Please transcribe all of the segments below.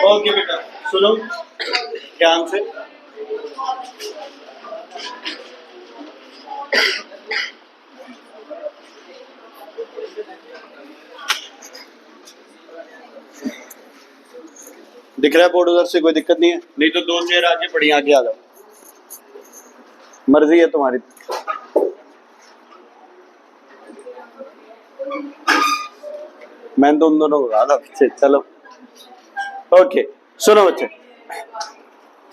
Okay बेटा सुनो ध्यान से। दिख रहा है बोर्ड उधर से? कोई दिक्कत नहीं है? नहीं तो दो चेयर आगे पड़ी, आगे आ जाओ, मर्जी है तुम्हारी। मैंने तो उन दोनों को कहा था पीछे। चलो ओके सुनो बच्चे,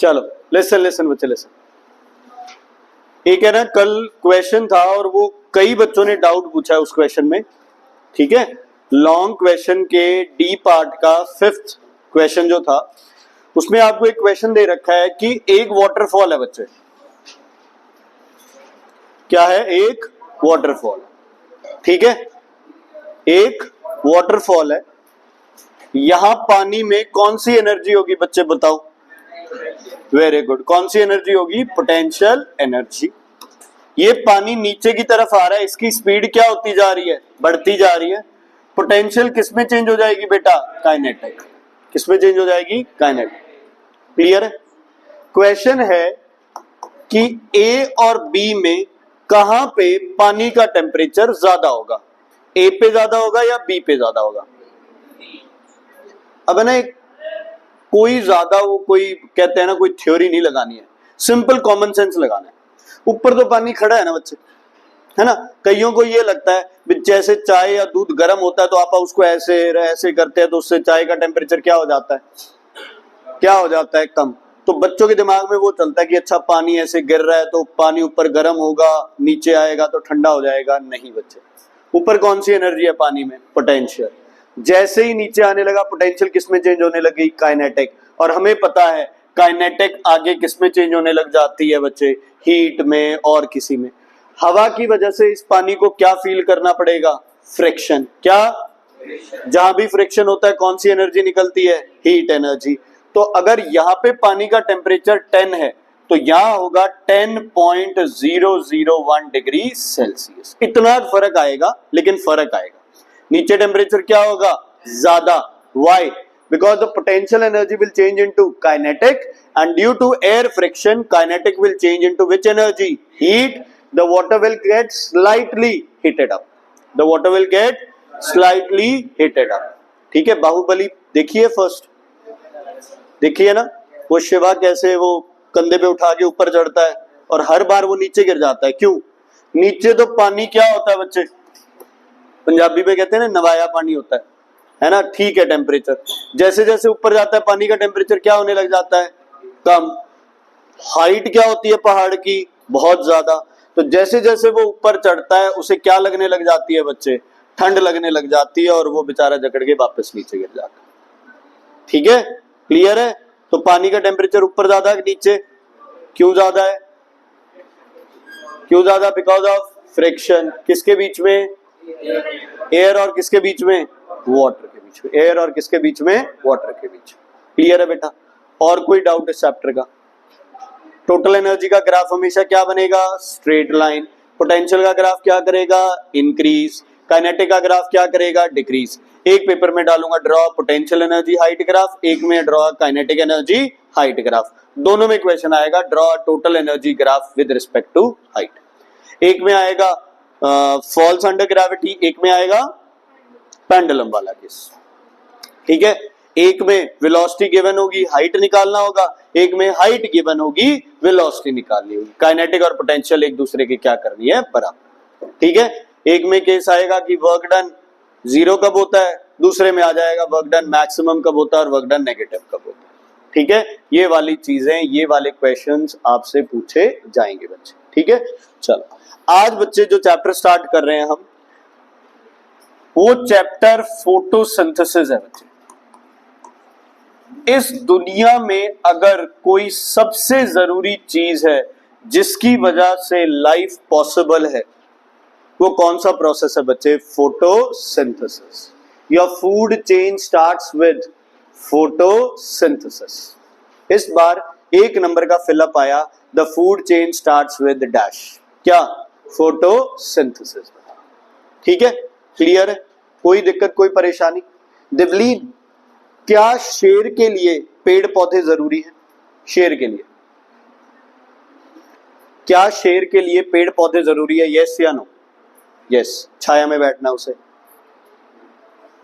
चलो लेसन लेसन बच्चे लेसन। एक है ना, कल क्वेश्चन था और वो कई बच्चों ने डाउट पूछा है उस क्वेश्चन में, ठीक है। लॉन्ग क्वेश्चन के डी पार्ट का 5th क्वेश्चन जो था, उसमें आपको एक क्वेश्चन दे रखा है कि एक वाटरफॉल है बच्चे। क्या है? एक वाटरफॉल, ठीक है। एक वाटरफॉल है, यहां पानी में कौन सी एनर्जी होगी बच्चे बताओ? वेरी गुड, कौन सी एनर्जी होगी? Potential energy. ये पानी नीचे की तरफ आ रहा है, इसकी स्पीड क्या होती जा रही है? बढ़ती जा रही है। पोटेंशियल किसमें चेंज हो जाएगी बेटा? काइनेटिक। किसमें चेंज हो जाएगी? काइनेटिक। क्लियर है? क्वेश्चन है कि ए और बी में कहां पे पानी का टेम्परेचर ज्यादा होगा? ए पे ज्यादा होगा या बी पे ज्यादा होगा? अब है ना, कोई ज्यादा वो कोई कहते हैं ना, कोई थ्योरी नहीं लगानी है, सिंपल कॉमन सेंस लगाना है। ऊपर तो पानी खड़ा है ना बच्चे, है ना। कईयों को ये लगता है जैसे चाय या दूध गर्म होता है तो आप उसको ऐसे ऐसे करते हैं तो उससे चाय का टेम्परेचर क्या हो जाता है? क्या हो जाता है? कम। तो बच्चों के दिमाग में वो चलता है कि अच्छा पानी ऐसे गिर रहा है तो पानी ऊपर गर्म होगा, नीचे आएगा तो ठंडा हो जाएगा। नहीं बच्चे, ऊपर कौन सी एनर्जी है पानी में? पोटेंशियल। जैसे ही नीचे आने लगा पोटेंशियल किसमें चेंज होने लगी? काइनेटिक। और हमें पता है काइनेटिक आगे किसमें चेंज होने लग जाती है बच्चे? हीट में और किसी में। हवा की वजह से इस पानी को क्या फील करना पड़ेगा? फ्रिक्शन। क्या? जहां भी फ्रिक्शन होता है कौन सी एनर्जी निकलती है? Heat energy. तो अगर यहाँ पे पानी का टेम्परेचर 10 है तो यहाँ होगा 10.001 डिग्री सेल्सियस। इतना फर्क आएगा, लेकिन फर्क आएगा। नीचे टेम्परेचर क्या होगा? ज्यादा। Why? Because the potential energy will change into kinetic, and due to air friction, kinetic will change into which energy? Heat. The water will get slightly heated up. The water will get slightly heated up. ठीक है, बाहुबली देखिए first, देखिए ना, वो शिवा कैसे वो कंधे पे उठा के ऊपर चढ़ता है और हर बार वो नीचे गिर जाता है। क्यों? नीचे तो पानी क्या होता है बच्चे? पंजाबी में कहते हैं ना, नवाया पानी होता है ना। ठीक है, टेम्परेचर जैसे जैसे ऊपर जाता है पानी का टेम्परेचर क्या होने लग जाता है? कम। हाइट क्या होती है पहाड़ की? बहुत ज्यादा। तो जैसे जैसे वो ऊपर चढ़ता है उसे क्या लगने लग जाती है बच्चे? ठंड लगने लग जाती है और वो बेचारा जकड़ के वापस नीचे गिर जाता है। ठीक है, क्लियर है? तो पानी का टेम्परेचर ऊपर ज्यादा है नीचे? क्यों ज्यादा है? क्यों ज्यादा? Because of friction. किसके बीच में? एयर और किसके बीच में? वाटर के बीच में। एयर और किसके बीच में? वाटर के बीच। क्लियर है बेटा? और कोई डाउट इस चैप्टर का? टोटल एनर्जी का ग्राफ हमेशा क्या बनेगा? Straight line. पोटेंशियल का ग्राफ क्या करेगा? इंक्रीज। काइनेटिक का ग्राफ क्या करेगा? डिक्रीज। एक पेपर में डालूंगा draw potential energy height graph, एक में draw kinetic energy height graph. दोनों में क्वेश्चन आएगा draw total energy graph with respect to height. एक में आएगा फॉल्स अंडर ग्रेविटी, एक में आएगा पेंडुलम वाला केस। ठीक है, एक में वेलोसिटी गिवन होगी, हाइट निकालना होगा, एक में हाइट गिवन होगी, वेलोसिटी निकालनी होगी। काइनेटिक और पोटेंशियल एक दूसरे की क्या करनी है? बराबर। ठीक है, एक में केस आएगा कि वर्क डन 0 कब होता है, दूसरे में आ जाएगा वर्क डन मैक्सिमम कब होता है और वर्क डन नेगेटिव कब होता है। ठीक है, ये वाली चीजें, ये वाले क्वेश्चंस आपसे पूछे जाएंगे बच्चे। ठीक है, चलो आज बच्चे जो चैप्टर स्टार्ट कर रहे हैं हम, वो चैप्टर फोटोसिंथेसिस है बच्चे। इस दुनिया में अगर कोई सबसे जरूरी चीज है जिसकी वजह से लाइफ पॉसिबल है, वो कौन सा प्रोसेस है बच्चे? Photosynthesis. Your food chain starts with photosynthesis. इस बार 1 नंबर का फिलअप आया, the food chain starts with dash. क्या? फोटोसिंथेसिस। ठीक है, क्लियर है, कोई दिक्कत कोई परेशानी? दिवलीन, क्या शेर के लिए पेड़ पौधे जरूरी है? शेर के लिए, क्या शेर के लिए पेड़ पौधे जरूरी है? यस या नो? यस, छाया में बैठना उसे।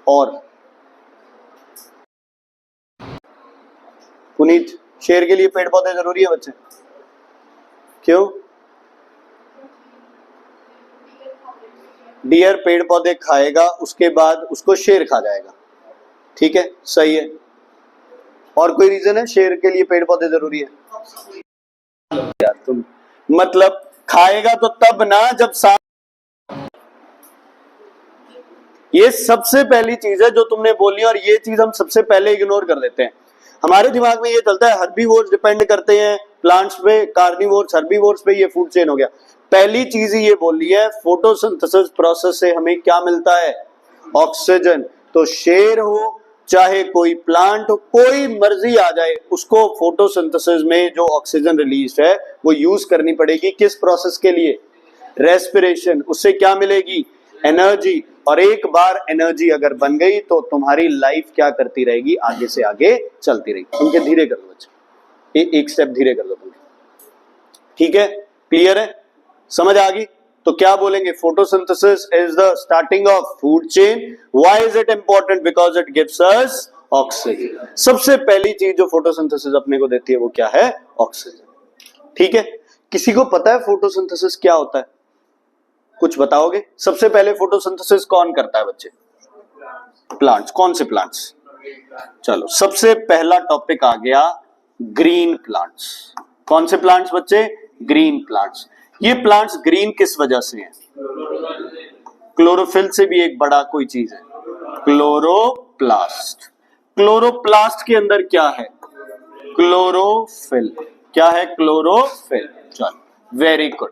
और पुनीत, शेर के लिए पेड़ पौधे जरूरी है बच्चे? क्यों? डियर पेड़ पौधे खाएगा, उसके बाद उसको शेर खा जाएगा, ठीक है, सही है। और कोई रीजन है शेर के लिए पेड़ पौधे जरूरी है? यार तुम, मतलब खाएगा तो तब ना जब सांप। ये सबसे पहली चीज है जो तुमने बोली, और ये चीज हम सबसे पहले इग्नोर कर देते हैं। हमारे दिमाग में ये चलता है हर्बीवोर्स डिपेंड करते हैं प्लांट्स पे, कार्निवोर्स हर्बीवोर्स पे, ये फूड चेन हो गया। पहली चीज ही ये बोली है, फोटोसिंथेसिस प्रोसेस से हमें क्या मिलता है? ऑक्सीजन। तो शेर हो चाहे कोई प्लांट हो, कोई मर्जी आ जाए, उसको फोटोसिंथेसिस में जो ऑक्सीजन रिलीज है वो यूज करनी पड़ेगी। किस प्रोसेस के लिए? रेस्पिरेशन। उससे क्या मिलेगी? एनर्जी। और एक बार एनर्जी अगर बन गई तो तुम्हारी लाइफ क्या करती रहेगी? आगे से आगे चलती रहेगी। उनके धीरे कर लो बच्चे, एक स्टेप धीरे कर लो, ठीक है, क्लियर है, समझ आ गई? तो क्या बोलेंगे? Photosynthesis is the starting of food chain. Why is it important? Because it gives us oxygen. सबसे पहली चीज जो फोटोसिंथेसिस अपने को देती है वो क्या है? ऑक्सीजन, ठीक है। किसी को पता है फोटोसिंथेसिस क्या होता है? कुछ बताओगे? सबसे पहले फोटोसिंथेसिस कौन करता है बच्चे? प्लांट्स। कौन से प्लांट्स? चलो, सबसे पहला टॉपिक आ गया ग्रीन प्लांट्स। कौन से प्लांट्स बच्चे? Green plants. ये प्लांट्स ग्रीन किस वजह से हैं? क्लोरोफिल से भी एक बड़ा कोई चीज है, क्लोरोप्लास्ट। क्लोरोप्लास्ट के अंदर क्या है? क्लोरोफिल। क्या है? क्लोरोफिल। चलो, वेरी गुड,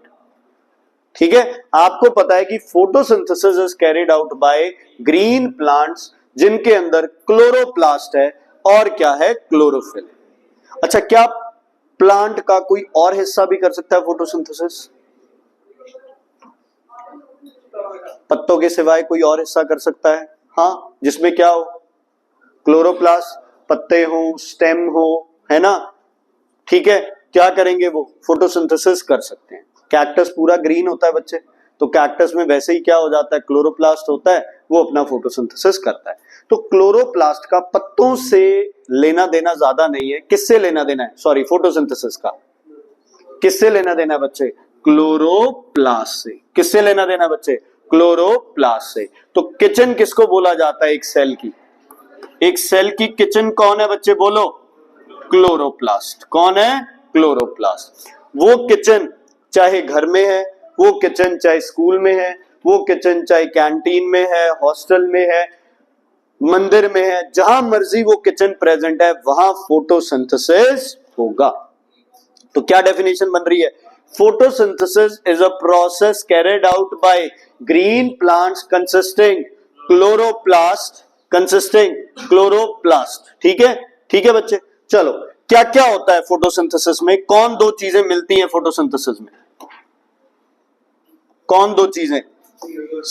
ठीक है। आपको पता है कि photosynthesis is carried out by green plants जिनके अंदर क्लोरोप्लास्ट है और क्या है? क्लोरोफिल। अच्छा, क्या प्लांट का कोई और हिस्सा भी कर सकता है फोटोसिंथेसिस? पत्तों के सिवाय कोई और हिस्सा कर सकता है? हाँ, जिसमें क्या हो? क्लोरोप्लास्ट, पत्ते हो, स्टेम हो, है ना, ठीक है। क्या करेंगे वो? फोटोसिंथेसिस कर सकते हैं। कैक्टस पूरा ग्रीन होता है बच्चे, तो कैक्टस में वैसे ही क्या हो जाता है? क्लोरोप्लास्ट होता है, वो अपना फोटोसिंथेसिस करता है। तो क्लोरोप्लास्ट का पत्तों से लेना देना ज्यादा नहीं है। किससे लेना देना है? सॉरी, फोटोसिंथेसिस का किससे लेना देना है बच्चे? क्लोरोप्लास्ट से। किससे लेना देना है बच्चे? क्लोरोप्लास्ट से। तो किचन किसको बोला जाता है एक सेल की? एक सेल की किचन कौन है बच्चे? बोलो। क्लोरोप्लास्ट। कौन है? क्लोरोप्लास्ट। वो किचन चाहे घर में है, वो किचन चाहे स्कूल में है, वो किचन चाहे कैंटीन में है, हॉस्टल में है, मंदिर में है, जहां मर्जी वो किचन प्रेजेंट है वहां फोटोसिंथेसिस होगा। तो क्या डेफिनेशन बन रही है? Photosynthesis is a process carried out by green plants consisting chloroplast. ठीक है, ठीक है बच्चे। चलो, क्या क्या होता है फोटोसिंथेसिस में? कौन दो चीजें मिलती हैं फोटोसिंथेसिस में? कौन दो चीजें?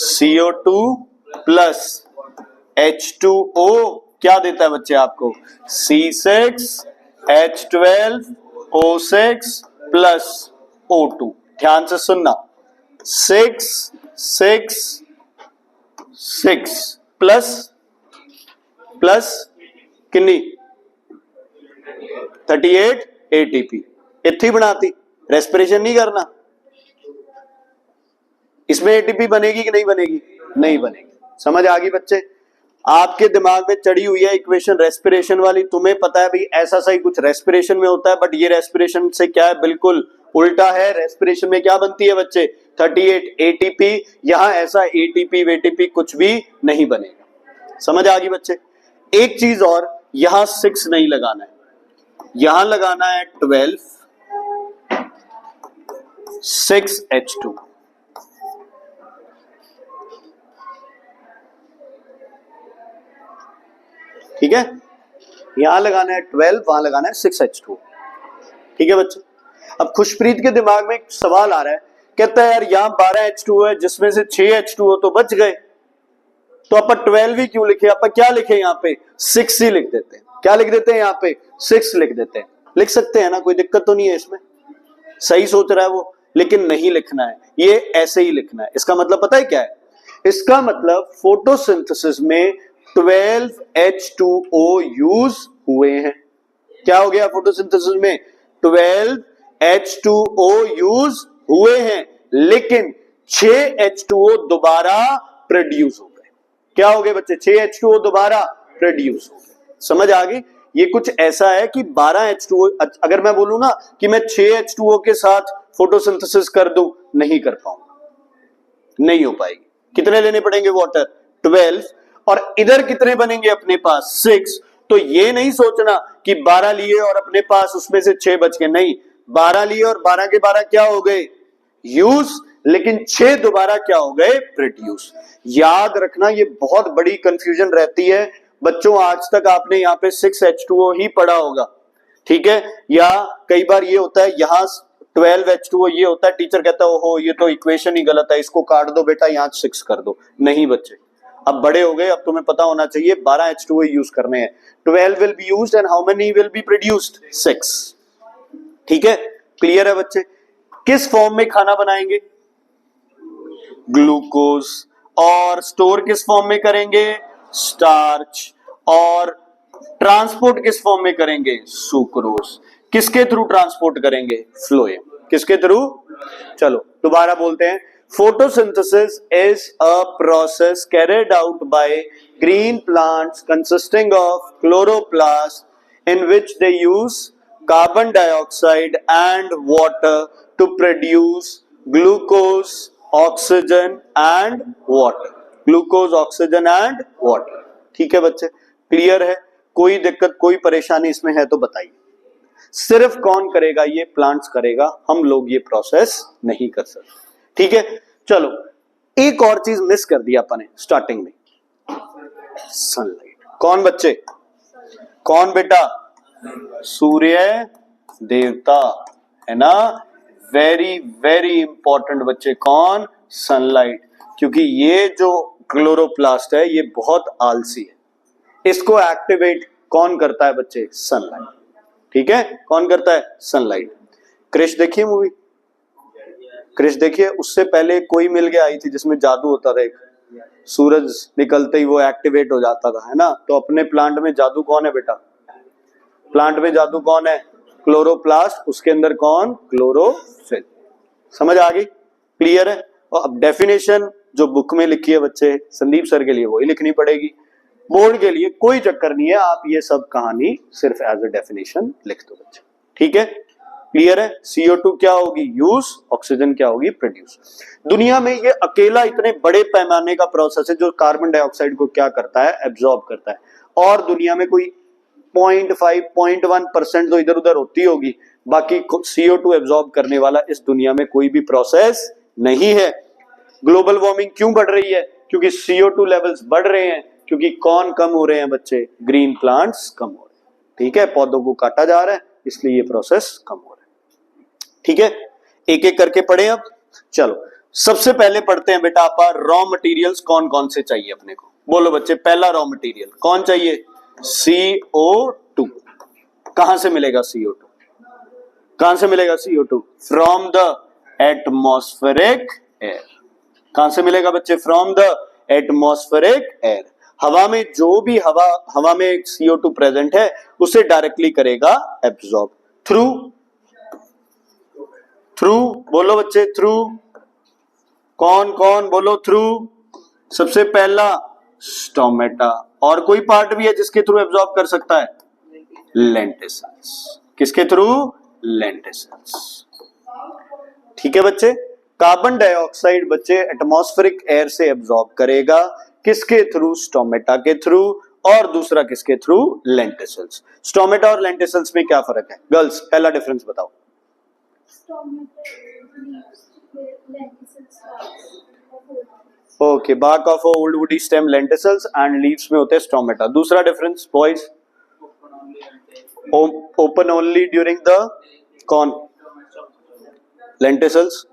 CO2 प्लस H2O क्या देता है बच्चे आपको? C6H12O6 plus O2। ध्यान से सुनना, 6 6 6 प्लस प्लस कितनी? 38 ATP। इतनी बनाती, रेस्पिरेशन नहीं करना। इसमें एटीपी बनेगी कि नहीं बनेगी? नहीं बनेगी। समझ आ गई बच्चे? आपके दिमाग में चढ़ी हुई है इक्वेशन रेस्पिरेशन वाली, तुम्हें पता है भाई ऐसा सही कुछ रेस्पिरेशन में होता है, बट ये रेस्पिरेशन से क्या है? बिल्कुल उल्टा है। रेस्पिरेशन में क्या बनती है बच्चे? 38 ATP। यहां ऐसा ATP वेटीपी कुछ भी नहीं बनेगा। समझ आ गई बच्चे? एक चीज और, यहां 6 नहीं लगाना है, यहां लगाना है 12 6H2। ठीक है, यहां लगाना है 12, वहां लगाना है 6H2। ठीक है बच्चे? अब खुशप्रीत के दिमाग में एक सवाल आ रहा है कहता है यार यहाँ 12H2O है जिसमें से 6H2O तो बच गए, तो अपन 12 ही क्यों लिखे, अपन क्या लिखे यहाँ पे 6 ही लिख देते हैं। क्या लिख देते हैं यहाँ पे 6 लिख देते हैं। लिख सकते हैं ना, कोई दिक्कत तो नहीं है इसमें, सही सोच रहा है वो, लेकिन नहीं लिखना है, ये ऐसे ही लिखना है। इसका मतलब पता है क्या है, इसका मतलब फोटोसिंथेसिस में 12H2O यूज हुए हैं। क्या हो गया फोटोसिंथेसिस में 12H2O यूज हुए हैं, लेकिन 6H2O दोबारा प्रोड्यूस हो गए। क्या हो गए बच्चे, 6H2O दोबारा प्रोड्यूस हो गए। समझ आ गई, ये कुछ ऐसा है कि 12H2O, अगर मैं बोलूं ना कि मैं 6H2O के साथ फोटोसिंथेसिस कर दूं, नहीं कर पाऊंगा, नहीं हो पाएगी। कितने लेने पड़ेंगे वाटर 12, और इधर कितने बनेंगे अपने पास 6। तो ये नहीं सोचना कि 12 लिए और अपने पास उसमें से 6 बच गए, नहीं, 12 लिए और 12 के 12 क्या हो गए यूज, लेकिन 6 दोबारा क्या हो गए प्रोड्यूस। याद रखना, ये बहुत बड़ी कंफ्यूजन रहती है बच्चों। आज तक आपने यहाँ पे 6H2O ही पढ़ा होगा, ठीक है, या कई बार ये होता है यहाँ 12H2O ये होता है, टीचर कहता है ओहो ये तो इक्वेशन ही गलत है, इसको काट दो बेटा, यहाँ 6 कर दो। नहीं बच्चे, अब बड़े हो गए, अब तुम्हें पता होना चाहिए 12H2O यूज करने हैं। 12 will be used and how many will be produced 6। ठीक है, क्लियर है बच्चे। किस फॉर्म में खाना बनाएंगे, ग्लूकोज, और स्टोर किस फॉर्म में करेंगे, स्टार्च, और ट्रांसपोर्ट किस फॉर्म में करेंगे, सुक्रोज। किसके थ्रू ट्रांसपोर्ट करेंगे, फ्लोएम। किसके थ्रू, चलो दोबारा बोलते हैं। Photosynthesis is a process carried out by green plants consisting of chloroplast in which they use carbon dioxide and water to produce glucose, oxygen and water. Glucose, oxygen and water. ठीक है बच्चे, clear है, कोई दिक्कत कोई परेशानी इसमें है तो बताइए। सिर्फ कौन करेगा, ये प्लांट्स करेगा, हम लोग ये प्रोसेस नहीं कर सकते। ठीक है, चलो एक और चीज मिस कर दिया अपन ने स्टार्टिंग में, सनलाइट। कौन बच्चे, कौन बेटा, सूर्य देवता, है ना, वेरी वेरी इंपॉर्टेंट बच्चे, कौन, सनलाइट। क्योंकि ये जो क्लोरोप्लास्ट है ये बहुत आलसी है, इसको एक्टिवेट कौन करता है बच्चे, सनलाइट। ठीक है, कौन करता है, सनलाइट। क्रिश देखिए मूवी, क्रिश देखिए, उससे पहले कोई मिल गया आई थी जिसमें जादू होता था, एक सूरज निकलते ही वो एक्टिवेट हो जाता था, है ना। तो अपने प्लांट में जादू कौन है बेटा, प्लांट में जादू कौन है, क्लोरोप्लास्ट, उसके अंदर कौन, क्लोरोफिल। समझ आ गई, क्लियर है। और अब डेफिनेशन जो बुक में लिखी है बच्चे संदीप सर के लिए वही लिखनी पड़ेगी, बोर्ड के लिए कोई चक्कर नहीं है, आप ये सब कहानी सिर्फ एज अ डेफिनेशन लिख दो बच्चे। ठीक है, क्लियर है। CO2 क्या होगी, यूज, ऑक्सीजन क्या होगी, प्रोड्यूस। दुनिया में ये अकेला इतने बड़े पैमाने का प्रोसेस है जो कार्बन डाइऑक्साइड को क्या करता है, एब्जॉर्ब करता है। और दुनिया में कोई 0.5 0.1% तो इधर उधर होती होगी, बाकी CO2 एब्जॉर्ब करने वाला इस दुनिया में कोई भी प्रोसेस नहीं है। ग्लोबल वार्मिंग क्यों बढ़ रही है, क्योंकि CO2 लेवल्स बढ़ रहे हैं, क्योंकि कौन कम हो रहे हैं बच्चे, ग्रीन प्लांट्स कम हो रहे हैं। ठीक है, पौधों को काटा जा रहा है इसलिए ये प्रोसेस कम हो रहा है। ठीक है, एक एक करके पढ़े अब। चलो सबसे पहले पढ़ते हैं बेटा आप रॉ मटेरियल्स कौन कौन से चाहिए अपने को। बोलो बच्चे, पहला रॉ मटेरियल कौन चाहिए, CO2। कहां से मिलेगा CO2, कहां से मिलेगा CO2, from the atmospheric air. कहां से मिलेगा बच्चे, फ्रॉम द एटमॉस्फेरिक एयर। हवा में जो भी हवा में CO2 प्रेजेंट है उसे डायरेक्टली करेगा एब्जॉर्ब थ्रू, बोलो बच्चे, थ्रू। कौन कौन बोलो, थ्रू। सबसे पहला स्टोमेटा, और कोई पार्ट भी है जिसके थ्रू एब्जॉर्ब कर सकता है, लेंटिसल्स। किसके थ्रू, लेंटिसल्स। ठीक है बच्चे, कार्बन डाइऑक्साइड बच्चे एटमॉस्फेरिक एयर से एब्जॉर्ब करेगा, किसके थ्रू, स्टोमेटा के थ्रू, और दूसरा किसके थ्रू, लेंटिसल्स। स्टोमेटा और लेंटिसल्स में क्या फर्क है गर्ल्स, पहला डिफरेंस बताओ। Okay, bark of a old woody stem lenticels and leaves में होते हैं स्टोमेटा। दूसरा difference boys, open only during the कौन, lenticels,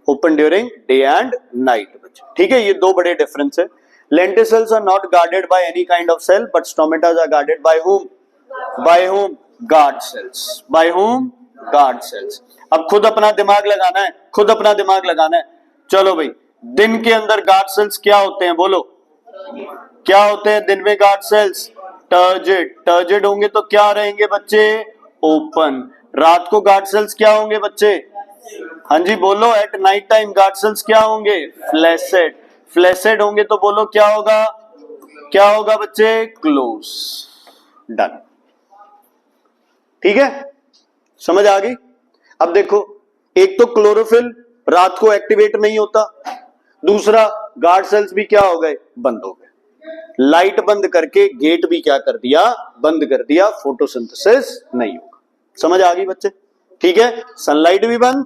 open during day and night बच्चे, ठीक है। ये दो बड़े डिफरेंस है। Lenticels are not guarded by any kind of cell but stomatas are guarded by whom? By whom? Guard cells. By whom? Guard cells. अब खुद अपना दिमाग लगाना है, खुद अपना दिमाग लगाना है। चलो भाई, दिन के अंदर गार्ड सेल्स क्या होते हैं, बोलो क्या होते हैं दिन में गार्ड सेल्स? टर्जिड। टर्जिड होंगे तो क्या रहेंगे बच्चे? ओपन। रात को गार्ड सेल्स क्या होंगे बच्चे? हाँ जी बोलो, at night time guard cells क्या होंगे? फ्लैसेड। फ्लैसेड होंगे तो बोलो क्या होगा? क्या होगा बच्चे? क्लोज। डन, ठीक है, समझ आ गई। अब देखो, एक तो क्लोरोफिल रात को एक्टिवेट नहीं होता, दूसरा गार्ड सेल्स भी क्या हो गए? बंद हो गए। लाइट बंद करके गेट भी क्या कर दिया? बंद कर दिया। फोटोसिंथेसिस नहीं होगा। समझ आ गई बच्चे? ठीक है, सनलाइट भी बंद,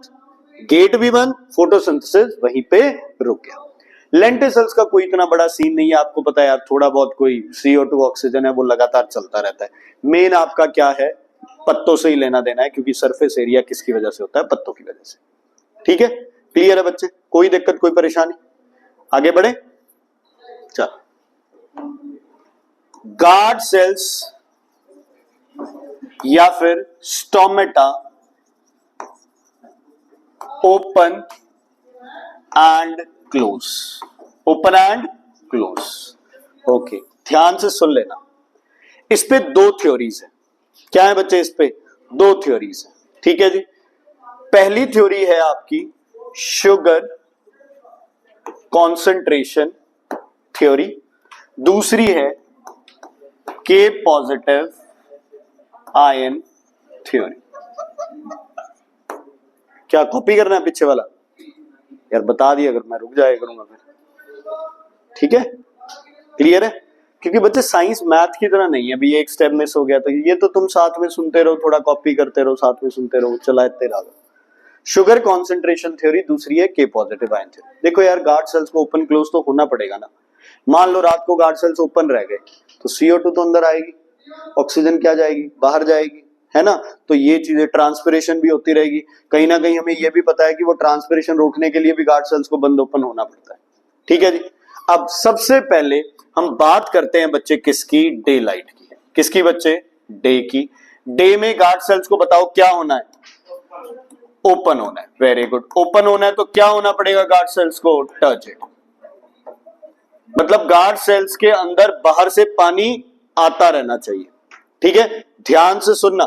गेट भी बंद, फोटोसिंथेसिस वहीं पे रुक गया। लेंटिल सेल्स का कोई इतना बड़ा सीन नहीं है, आपको पता है यार, थोड़ा बहुत कोई CO2 ऑक्सीजन है वो लगातार चलता रहता है। मेन आपका क्या है? पत्तों से ही लेना देना है, क्योंकि सरफेस एरिया किसकी वजह से होता है? पत्तों की वजह से। ठीक है, क्लियर है बच्चे? कोई दिक्कत, कोई परेशानी? आगे बढ़े, चल। गार्ड सेल्स या फिर stomata open and close. Open and close, okay, ध्यान से सुन लेना। इस पे दो थ्योरीज है। क्या है बच्चे? इस पे दो थ्योरीज है, ठीक है जी। पहली थ्योरी है आपकी शुगर कॉन्सेंट्रेशन थ्योरी, दूसरी है K पॉजिटिव आयन थ्योरी। क्या कॉपी करना है पीछे वाला? यार बता दिया अगर, मैं रुक जाया करूंगा फिर। ठीक है, क्लियर है? क्योंकि बच्चे साइंस मैथ की तरह नहीं है, अभी एक स्टेप मिस हो गया तो ये तो तुम साथ में सुनते रहो, थोड़ा कॉपी करते रहो, साथ में सुनते रहो, चलाते रहो। शुगर कॉन्सेंट्रेशन थ्योरी, दूसरी है K पॉजिटिव आयन थ्योरी। देखो यार, गार्ड सेल्स को ओपन क्लोज तो होना पड़ेगा ना। मान लो रात को गार्ड सेल्स ओपन रह गए तो CO2 तो अंदर आएगी, ऑक्सीजन क्या जाएगी? बाहर जाएगी, है ना। तो ये चीजें, ट्रांसपिरेशन भी होती रहेगी। कहीं ना कहीं हमें ये भी पता है कि वो ट्रांसपिरेशन रोकने के लिए भी गार्ड सेल्स को बंद ओपन होना पड़ता है। ठीक है जी। अब सबसे पहले हम बात करते हैं बच्चे किसकी? डे लाइट की। किसकी बच्चे? डे की। डे में गार्ड सेल्स को बताओ क्या होना है? ओपन होना है। वेरी गुड, ओपन होना है तो क्या होना पड़ेगा गार्ड सेल्स को? टर्जिड। मतलब गार्ड सेल्स के अंदर बाहर से पानी आता रहना चाहिए। ठीक है, ध्यान से सुनना।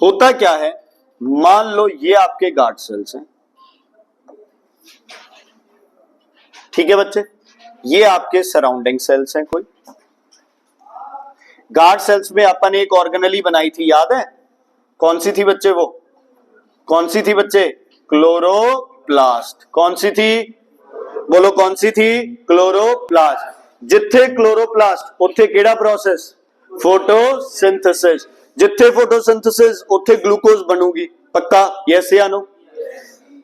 होता क्या है, मान लो ये आपके गार्ड सेल्स हैं, ठीक है बच्चे, ये आपके सराउंडिंग सेल्स हैं। कोई गार्ड सेल्स में अपन एक ऑर्गेनेली बनाई थी, याद है? कौन सी थी बच्चे वो? कौन सी थी बच्चे? क्लोरोप्लास्ट। कौन सी थी? बोलो कौन सी थी? क्लोरोप्लास्ट। जिथे क्लोरोप्लास्ट उत्थे केड़ा प्रोसेस? फोटोसिंथेसिस। जिथे फोटोसिंथेसिस उत्थे ग्लूकोज बनूगी। पक्का? यस या नो?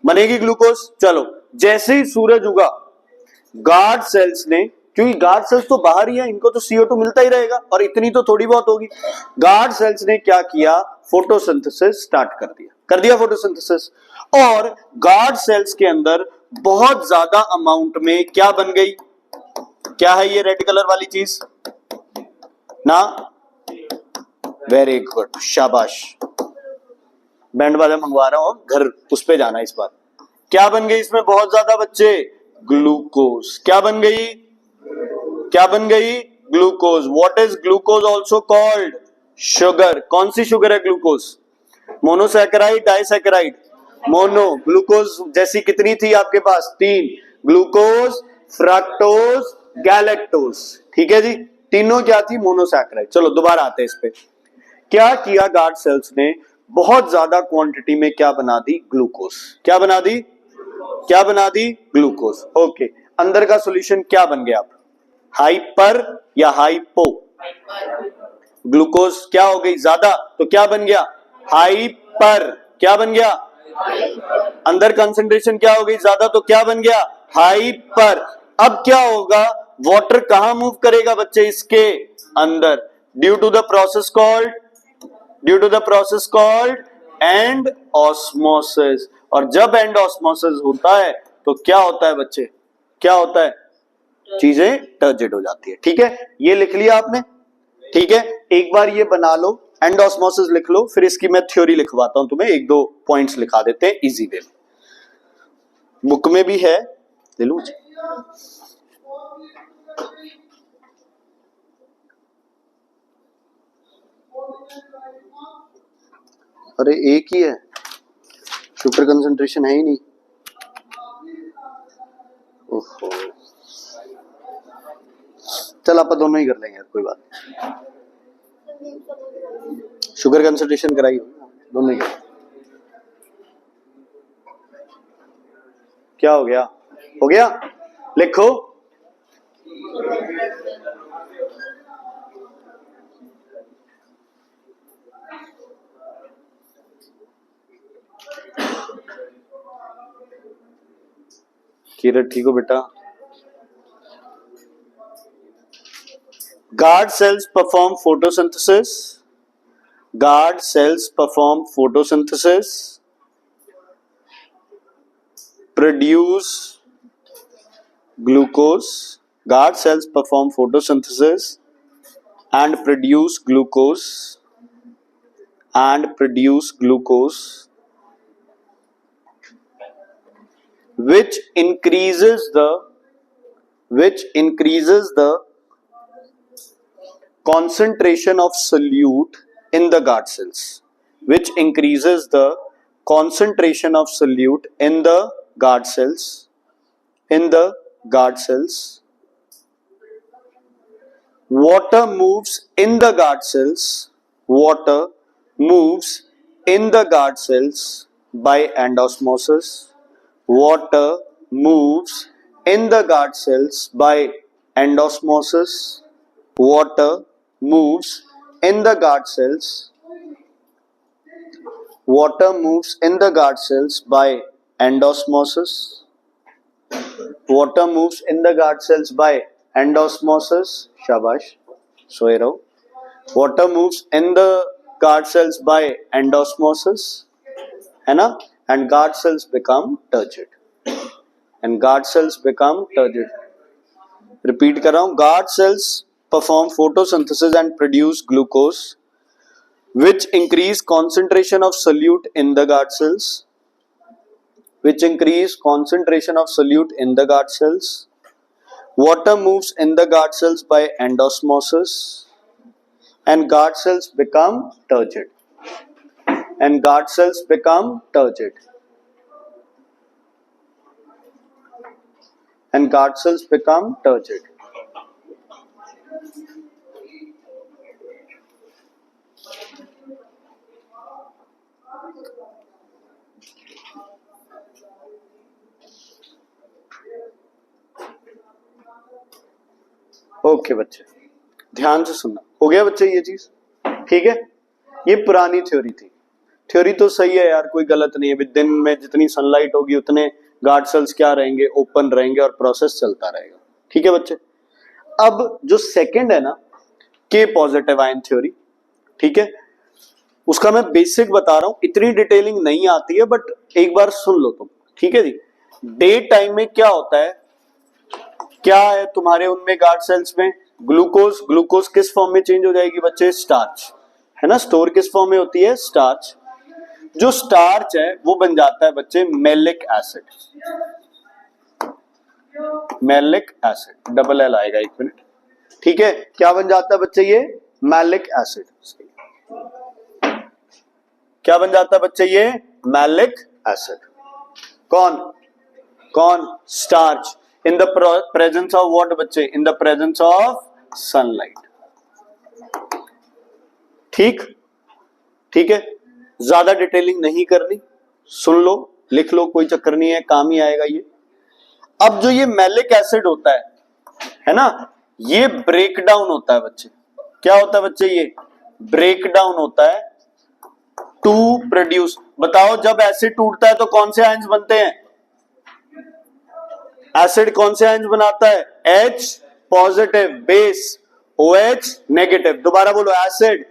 बनेगी ग्लूकोज। चलो, जैसे ही सूरज उगा, गार्ड सेल्स ने, क्योंकि गार्ड सेल्स तो बाहर ही है, इनको तो CO2 मिलता ही रहेगा और इतनी तो थोड़ी बहुत होगी। गार्ड सेल्स ने क्या किया? फोटोसिंथेसिस स्टार्ट कर दिया। कर दिया फोटोसिंथेसिस। और गार्ड सेल्स के अंदर बहुत ज्यादा अमाउंट में क्या बन गई? क्या है ये रेड कलर वाली चीज ना? वेरी गुड, शाबाश। बैंड वाले मंगवा रहा हूं, घर उस पे जाना इस बार। क्या बन गई इसमें बहुत ज्यादा बच्चे? ग्लूकोज। क्या बन गई? क्या बन गई? Glucose. What is glucose also called? Sugar. कौन सी शुगर है glucose? Monosaccharide, disaccharide? Mono. Glucose जैसी कितनी थी आपके पास? 3। Glucose, fructose, galactose. ठीक है जी, तीनों क्या थी? मोनोसैकेराइड। चलो दोबारा आते हैं इस पे। क्या किया गार्ड सेल्स ने? बहुत ज्यादा क्वांटिटी में क्या बना दी? ग्लूकोज। क्या बना दी? क्या बना दी? ग्लूकोज। ओके, अंदर का सॉल्यूशन क्या बन गया? हाइपर या हाइपो? ग्लूकोज क्या हो गई? ज्यादा, तो क्या बन गया? हाइपर। क्या बन गया? अंदर कंसंट्रेशन क्या हो गई? ज्यादा, तो क्या बन गया? हाइपर। अब क्या होगा? वाटर कहां मूव करेगा बच्चे? इसके अंदर, due to the process called and osmosis. और जब एंड ऑस्मोसिस होता है तो क्या होता है बच्चे, क्या होता है, चीजें टर्जिड हो जाती है। ठीक है, ये लिख लिया आपने। ठीक है, एक बार ये बना लो, एंड ऑस्मोसिस लिख लो, फिर इसकी मैं थ्योरी लिखवाता हूं तुम्हें, एक दो पॉइंट्स लिखा देते हैं इजी वे में, बुक में भी है, ले लूं। अरे एक ही है, सुपर कंसंट्रेशन है ही नहीं। ओहो, चल आप दोनों ही कर लेंगे यार, कोई बात नहीं। शुगर कंसंट्रेशन कराइए, दोनों ही। क्या हो गया, हो गया, लिखो। किरण ठीक हो बेटा? Guard cells perform photosynthesis. Guard cells perform photosynthesis, produce glucose. Guard cells perform photosynthesis and produce glucose which increases the concentration of solute in the guard cells, which increases the concentration of solute in the guard cells, water moves in the guard cells, by endosmosis. Water moves in the guard cells by endosmosis. Water moves in the guard cells. Water moves in the guard cells by endosmosis. Water moves in the guard cells by endosmosis. शाबाश, सोए रहो। Water moves in the guard cells by endosmosis, है ना? And guard cells become turgid. Repeat कर रहा हूँ, guard cells perform photosynthesis and produce glucose, which increase concentration of solute in the guard cells. Water moves in the guard cells by endosmosis, and guard cells become turgid. Okay बच्चे, ध्यान से सुनना। हो गया बच्चे ये चीज? ठीक है, ये पुरानी थ्योरी थी। थ्योरी तो सही है यार, कोई गलत नहीं है। दिन में जितनी सनलाइट होगी उतने गार्ड सेल्स क्या रहेंगे, ओपन रहेंगे और प्रोसेस चलता रहेगा। ठीक है बच्चे, अब जो सेकंड है ना, के पॉजिटिव आयन थ्योरी, ठीक है, उसका मैं बेसिक बता रहा हूं, इतनी डिटेलिंग नहीं आती है, बट एक बार सुन लो तुम। ठीक है जी, डे टाइम में क्या होता है, क्या है तुम्हारे उनमें गार्ड सेल्स में, ग्लूकोज किस फॉर्म में चेंज हो जाएगी बच्चे, स्टार्च, है ना? स्टोर किस फॉर्म में होती है, स्टार्च। जो स्टार्च है वो बन जाता है बच्चे मैलिक एसिड, डबल एल आएगा, एक मिनट। ठीक है, क्या बन जाता है बच्चे, ये मैलिक एसिड। क्या बन जाता है बच्चे, ये मैलिक एसिड। कौन starch, in the presence of what बच्चे, in the presence of sunlight. ठीक है, ज्यादा डिटेलिंग नहीं करनी, सुन लो, लिख लो, कोई चक्कर नहीं है, काम ही आएगा ये। अब जो ये मैलिक एसिड होता है ना, ये ब्रेक डाउन होता है बच्चे। क्या होता है बच्चे, ये ब्रेक डाउन होता है टू प्रोड्यूस। बताओ, जब एसिड टूटता है तो कौन से आयंस बनते हैं? एसिड कौन से आयंस बनाता है? H positive, base OH negative. दोबारा बोलो, acid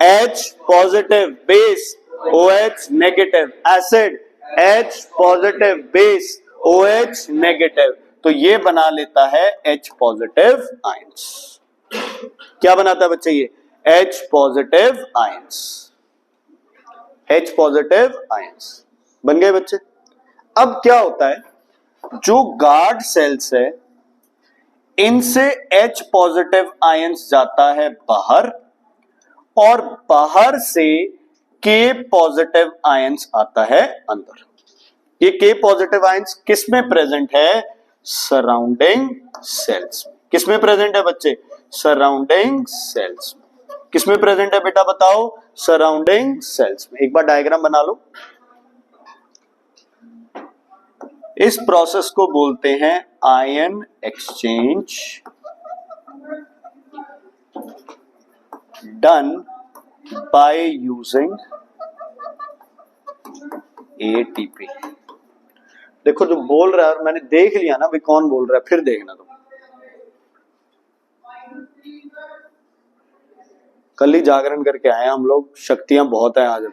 H positive, base OH negative. Acid H positive, base OH negative, तो ये बना लेता है H पॉजिटिव आयंस। क्या बनाता है बच्चे ये? H positive ions, H positive ions बन गए बच्चे। अब क्या होता है, जो गार्ड सेल्स है इनसे H पॉजिटिव आयंस जाता है बाहर, और बाहर से K पॉजिटिव आयंस आता है अंदर। ये K पॉजिटिव आयंस किस में प्रेजेंट है? Surrounding sales. किस में प्रेजेंट है बच्चे? Surrounding sales. किस में प्रेजेंट है बेटा बताओ? सराउंडिंग सेल्स में। एक बार डायग्राम बना लो। इस प्रोसेस को बोलते हैं ion exchange done by using ATP. देखो जो बोल रहा है, मैंने देख लिया ना भी कौन बोल रहा है, फिर देखना तुम। कल ही जागरण करके आए हम लोग, शक्तियां बहुत है आज।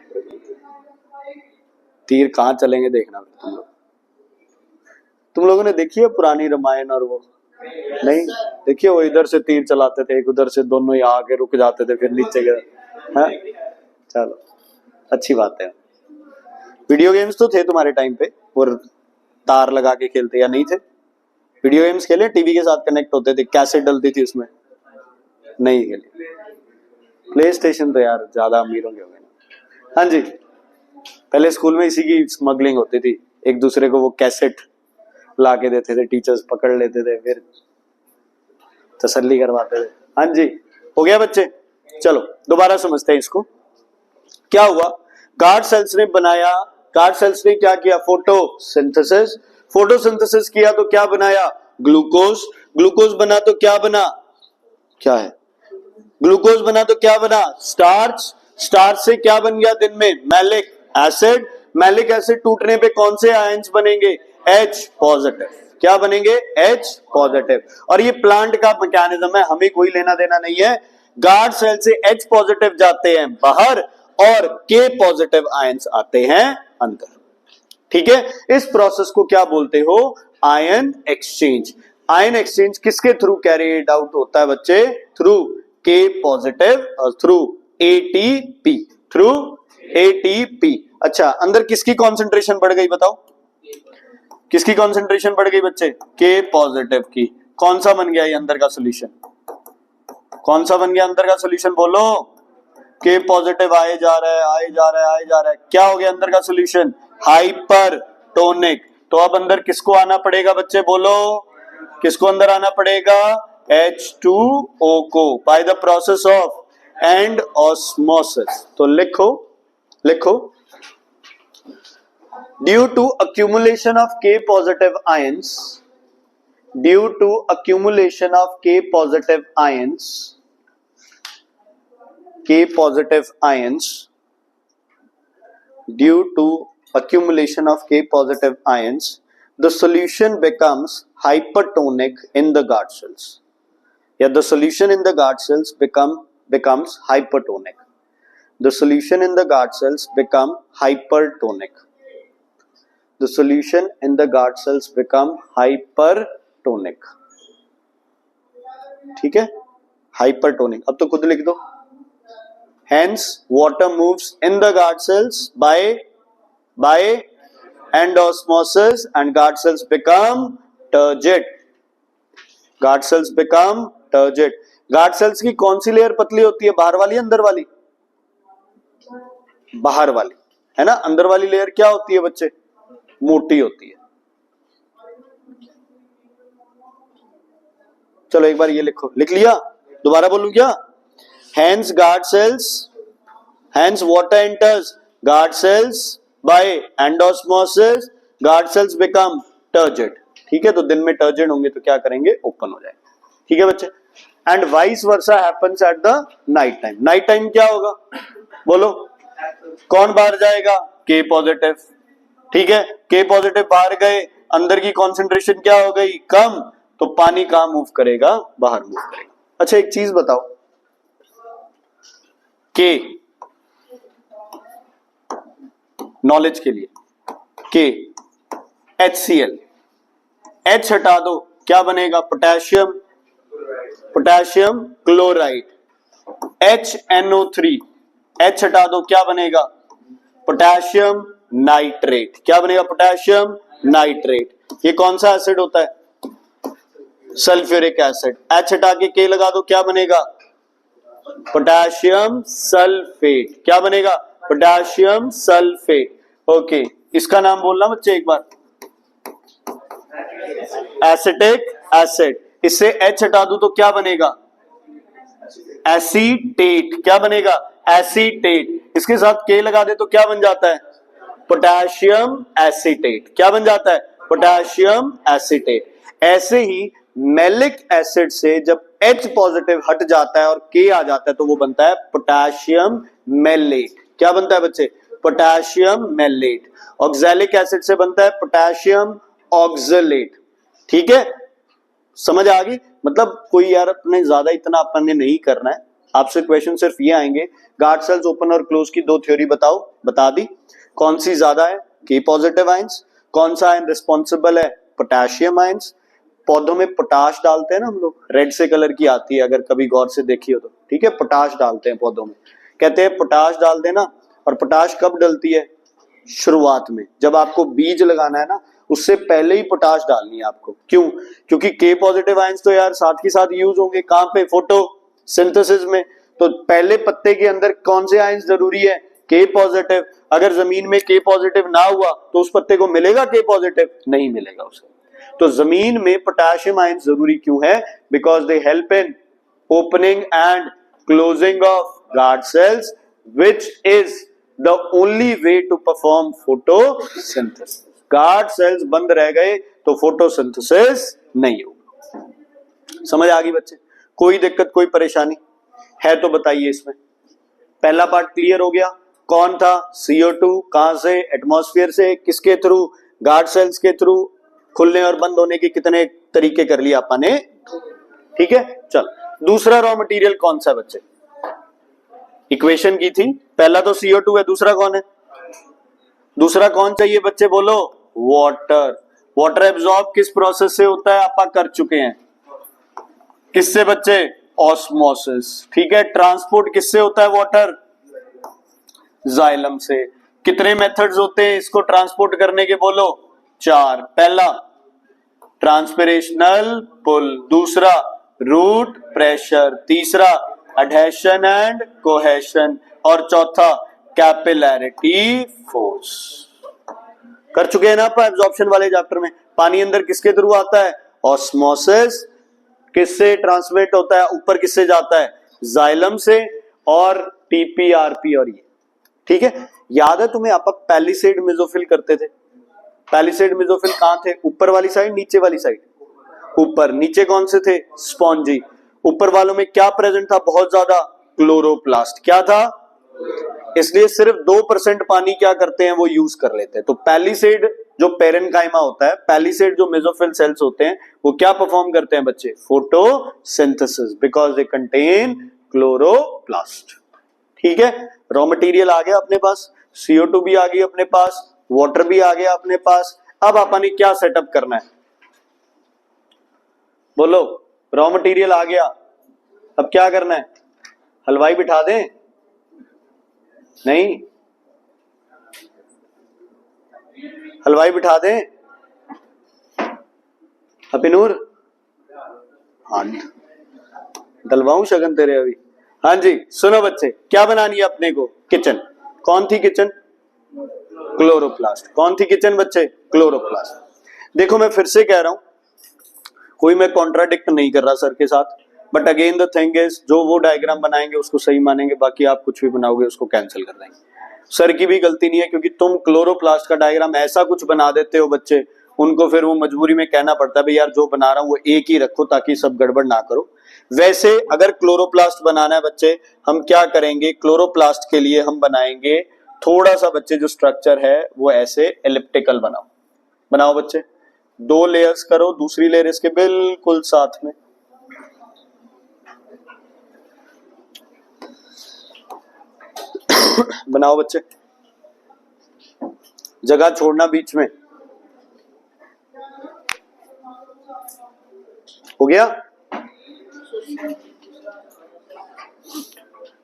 तीर कहां चलेंगे देखना तुम लोगों ने देखी है पुरानी रामायण? और वो नहीं देखिए, वो इधर से तीर चलाते थे, एक उधर से, दोनों यहाँ आके रुक जाते थे, फिर नीचे गए। चलो अच्छी बात है। वीडियो गेम्स तो थे तुम्हारे टाइम पे, और तार लगा के खेलते या नहीं थे? वीडियो गेम्स खेले? टीवी के साथ कनेक्ट होते थे, कैसेट डलती थी उसमें? नहीं खेले। प्ले स्टेशन तो यार ज्यादा अमीरों के हो गए ना। हाँ जी, पहले स्कूल में इसी की स्मगलिंग होती थी, एक दूसरे को वो कैसेट ला के देते थे, टीचर्स पकड़ लेते थे, फिर तसल्ली करवाते थे। हाँ जी, हो गया बच्चे? चलो दोबारा समझते हैं इसको। क्या हुआ, गार्ड सेल्स ने बनाया, गार्ड सेल्स ने क्या किया? फोटोसिंथेसिस। फोटोसिंथेसिस किया तो क्या बनाया? ग्लूकोज। ग्लूकोज बना तो क्या बना? क्या है? ग्लूकोज बना तो क्या बना? स्टार्च। स्टार्च से क्या बन गया दिन में? Malic acid. मैलिक एसिड टूटने पे कौन से आयंस बनेंगे? H positive. क्या बनेंगे? H positive. और ये प्लांट का मैकेनिज्म है, हमें कोई लेना देना नहीं है। गार्ड सेल से H पॉजिटिव जाते हैं बाहर, और K पॉजिटिव आयंस आते हैं अंदर। ठीक है, इस प्रोसेस को क्या बोलते हो? Ion exchange. आयन एक्सचेंज किसके थ्रू कैरिड आउट होता है बच्चे? थ्रू K पॉजिटिव और थ्रू ATP। Through ATP। अच्छा, अंदर किसकी कॉन्सेंट्रेशन बढ़ गई बताओ? किसकी कॉन्सेंट्रेशन बढ़ गई बच्चे? K पॉजिटिव की। कौन सा बन गया ये अंदर का सोल्यूशन? कौन सा बन गया अंदर का सोल्यूशन? बोलो। K पॉजिटिव आए जा रहा है, आए जा रहा है, आए जा रहा है। क्या हो गया अंदर का सोल्यूशन? हाइपरटोनिक। तो अब अंदर किसको आना पड़ेगा बच्चे? बोलो, किसको अंदर आना पड़ेगा? H2O को, by the process of and osmosis. तो लिखो, लिखो, due to accumulation of K positive ions, due to accumulation of K positive ions, K positive ions, due to accumulation of K positive ions, the solution becomes hypertonic in the guard cells. Yeah, the solution in the guard cells becomes hypertonic. The solution in the guard cells become hypertonic. The solution in the guard cells become hypertonic. ठीक है, hypertonic। अब तो खुद लिख दो। Hence, water moves in the guard cells by endosmosis, and guard cells become turgid. Guard cells become turgid. Guard cells की कौन सी layer पतली होती है? बाहर वाली, अंदर वाली? बाहर वाली, है ना। अंदर वाली लेयर क्या होती है बच्चे? मोटी होती है। चलो एक बार ये लिखो, लिख लिया? दोबारा बोलूं क्या? Hence guard cells, hence water enters guard cells by endosmosis, guard cells become turgid। ठीक है, तो दिन में turgid होंगे तो क्या करेंगे? ओपन हो जाएगा। ठीक है बच्चे। And vice versa happens at the night time. Night time क्या होगा? बोलो, कौन बाहर जाएगा? K positive. ठीक है, K पॉजिटिव बाहर गए, अंदर की कॉन्सेंट्रेशन क्या हो गई? कम। तो पानी कहां मूव करेगा? बाहर मूव करेगा। अच्छा एक चीज बताओ, K नॉलेज के लिए, के HCl, H हटा दो क्या बनेगा, potassium, potassium chloride, HNO3, H हटा दो क्या बनेगा, पोटेशियम नाइट्रेट, क्या बनेगा, पोटेशियम नाइट्रेट। ये कौन सा एसिड होता है, सल्फ्यूरिक एसिड। H हटा के K लगा दो क्या बनेगा, पोटेशियम सल्फेट, क्या बनेगा, पोटेशियम सल्फेट। ओके, इसका नाम बोलना बच्चे एक बार, एसिटिक एसिड। इससे H हटा दूं तो क्या बनेगा, एसीटेट, क्या बनेगा, एसीटेट। इसके साथ K लगा दे तो क्या बन जाता है, पोटेशियम एसीटेट, क्या बन जाता है, पोटेशियम एसीटेट। ऐसे ही मैलिक एसिड से जब H पॉजिटिव हट जाता है और K आ जाता है तो वो बनता है पोटेशियम मेलेट, क्या बनता है बच्चे, पोटेशियम मेलेट। ऑक्सैलिक एसिड से बनता है पोटेशियम ऑक्सलेट, ठीक है, समझ आ गई। मतलब कोई यार अपने ज्यादा इतना अपन ने नहीं करना है, आपसे क्वेश्चन सिर्फ ये आएंगे, गार्ड सेल्स ओपन और क्लोज की दो थ्योरी बताओ, बता दी, कौन सी ज्यादा है, के पॉजिटिव आयंस, कौन सा आयन रिस्पॉन्सिबल है, पोटेशियम आयंस। पौधों में पोटाश डालते हैं ना हम लोग, रेड से कलर की आती है अगर कभी गौर से देखी हो तो, ठीक है, पोटाश डालते हैं पौधों में, कहते हैं पोटाश डाल देना। और पोटाश कब डलती है, शुरुआत में, जब आपको बीज लगाना है ना उससे पहले ही पोटाश डालनी है आपको। क्यों, क्योंकि के पॉजिटिव आयंस तो यार साथ ही साथ यूज होंगे कहां पे, फोटोसिंथेसिस में। तो पहले पत्ते के अंदर कौन से आयंस जरूरी है, के पॉजिटिव। अगर जमीन में के पॉजिटिव ना हुआ तो उस पत्ते को मिलेगा के पॉजिटिव, नहीं मिलेगा उसे। तो जमीन में पोटेशियम आयंस जरूरी क्यों है, because they help in opening and closing of guard cells which is the only way to perform photosynthesis. Guard cells बंद रह गए तो फोटोसिंथेसिस नहीं होगा। समझ आ गई बच्चे, कोई दिक्कत कोई परेशानी है तो बताइए इसमें। पहला पार्ट क्लियर हो गया, कौन था, CO2 कहां से, एटमॉस्फेयर से, किसके थ्रू, गार्ड सेल्स के थ्रू, खुलने और बंद होने के कितने तरीके कर लिया अपन ने, ठीक है। चल दूसरा रॉ मटेरियल कौन सा बच्चे, इक्वेशन की थी, पहला तो CO2 है, दूसरा कौन है, दूसरा कौन चाहिए बच्चे बोलो, वाटर। वाटर एब्जॉर्ब किस प्रोसेस से होता है, आप कर चुके हैं, किससे बच्चे, ऑस्मोसिस, ठीक है। ट्रांसपोर्ट किससे होता है वाटर, जाइलम से। कितने मेथड्स होते हैं इसको ट्रांसपोर्ट करने के बोलो, 4। पहला ट्रांसपिरेशनल पुल, दूसरा रूट प्रेशर, तीसरा एडहेशन एंड कोहेशन, और चौथा कैपिलैरिटी फोर्स। कर चुके हैं ना आप एब्जॉर्प्शन वाले चैप्टर में। पानी अंदर किसके थ्रू आता है, ऑस्मोसिस, किससे ट्रांसमिट होता है, ऊपर किससे जाता है, जाइलम से, और टीपीआरपी, और ये, ठीक है। याद है तुम्हें, आप पैलिसेड मेसोफिल करते थे, पैलिसेड मेसोफिल कहां थे, ऊपर वाली साइड नीचे वाली साइड, ऊपर, नीचे कौन से थे, स्पॉन्जी। ऊपर वालों में क्या प्रेजेंट था, बहुत ज्यादा, क्लोरोप्लास्ट, क्या था, इसलिए सिर्फ 2% पानी क्या करते हैं वो यूज कर लेते हैं। तो पैलिसेड जो पेरेनकाइमा होता है, पैलिसेड जो मेसोफिल सेल्स होते हैं, वो क्या परफॉर्म करते हैं बच्चे, photosynthesis, because they contain chloroplast, ठीक है। रॉ मटेरियल आ गया अपने पास, CO2 भी आ गई अपने पास, वाटर भी आ गया अपने पास। अब अपन ने क्या सेटअप करना है बोलो, रॉ मटेरियल आ गया, अब क्या करना है, हलवाई बिठा दें, नहीं, हलवाई बिठा दें, अपिनूर, हाँ दलवाऊं शगन तेरे अभी। हाँ जी सुनो बच्चे, क्या बनानी है अपने को, किचन। कौन थी किचन, क्लोरोप्लास्ट। कौन थी किचन बच्चे, क्लोरोप्लास्ट। देखो मैं फिर से कह रहा हूं, कोई मैं कॉन्ट्राडिक्ट नहीं कर रहा सर के साथ, but again the thing is, जो वो डायग्राम बनाएंगे उसको सही मानेंगे, बाकी आप कुछ भी बनाओगे उसको कैंसिल कर देंगे। सर की भी गलती नहीं है, क्योंकि तुम क्लोरोप्लास्ट का डायग्राम ऐसा कुछ बना देते हो बच्चे, उनको फिर वो मजबूरी में कहना पड़ता है भाई यार जो बना रहा हूं वो एक ही रखो ताकि सब गड़बड़ ना करो। वैसे अगर क्लोरोप्लास्ट बनाना है बच्चे, हम क्या करेंगे, क्लोरोप्लास्ट के लिए हम बनाएंगे थोड़ा सा बच्चे, जो स्ट्रक्चर है वो ऐसे एलिप्टिकल बनाओ, बनाओ बच्चे, 2 लेयर्स करो, दूसरी लेयर इसके बिल्कुल साथ में, बनाओ बच्चे। जगह छोड़ना बीच में, हो गया।